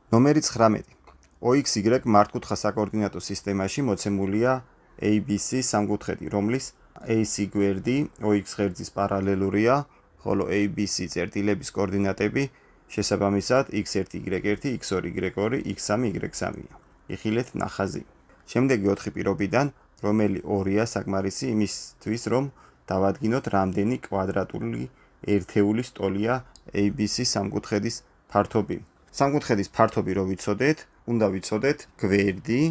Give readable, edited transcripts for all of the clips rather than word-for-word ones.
ნომერი 19. OXY მართკუთხა საკოორდინატო სისტემაში მოცემულია ABC სამკუთხედი, რომლის AC გვერდი OX ღერძის პარალელურია, ხოლო ABC წერტილების კოორდინატები შესაბამისად x1, y1, x2, y2, x3, y3-ია. იხილეთ ნახაზი. შემდეგი 4 პირობიდან, რომელი ორია საკმარისი იმისთვის, რომ დავადგინოთ რამდენი კვადრატული ერთეულის ტოლია ABC სამკუთხედის ფართობი. სამკუთხედის ფართობი რო ვიცოდეთ, უნდა ვიცოდეთ გვერდი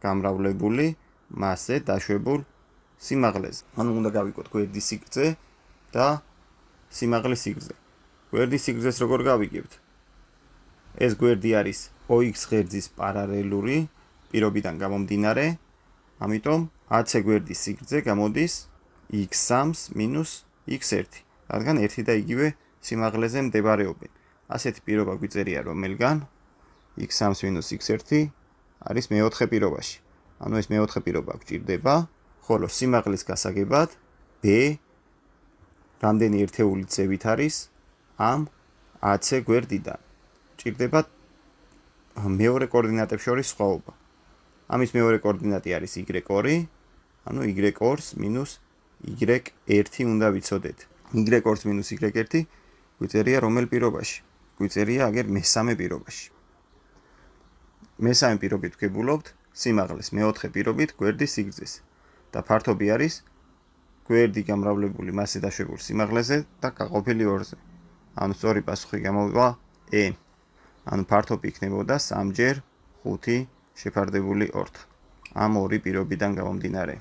გამრავლებული მასზე დაშვებულ სიმაღლეზე. ანუ უნდა გავიგოთ გვერდის სიგრძე და სიმაღლის სიგრძე. გვერდის სიგრძეს როგორ გავიგებთ? ეს გვერდი არის OX ღერძის პარალელური პირობიდან გამომდინარე, ამიტომ AC გვერდის სიგრძე გამოდის x3 - x1, რადგან ერთი და იგივე სიმაღლეზე მდებარეობენ. ასეთი პირობა გვიწერია, რომელგან x3 - x1 არის მეოთხე პირობაში. ანუ ეს მეოთხე პირობა გვჭირდება, ხოლო სიმაღლის გასაგებად b რამდენი ერთეული ძევით არის ამ AC გვერდიდან. ჭირდება მეორე კოორდინატებს შორის სხვაობა. ამის მეორე კოორდინატი არის y2, ანუ y2 - y1 უნდა ვიცოდეთ. y2 - y1 გვიწერია რომელ პირობაში? გვიწერია აგერ მესამე პირობაში. მესამე პირობით ვქებულობთ სიმაღლეს, მეოთხე პირობით გვერდის სიგრძეს და ფართობი არის გვერდი გამრავლებული მასზე დაშვებულ სიმაღლეზე და გაყოფილი 2-ზე. ანუ სწორი პასუხი გამოვა E. ანუ ფართობი იქნებოდა 3 ჯერ 5 შეფარდებული 2. ამ ორი პირობიდან გამომდინარე.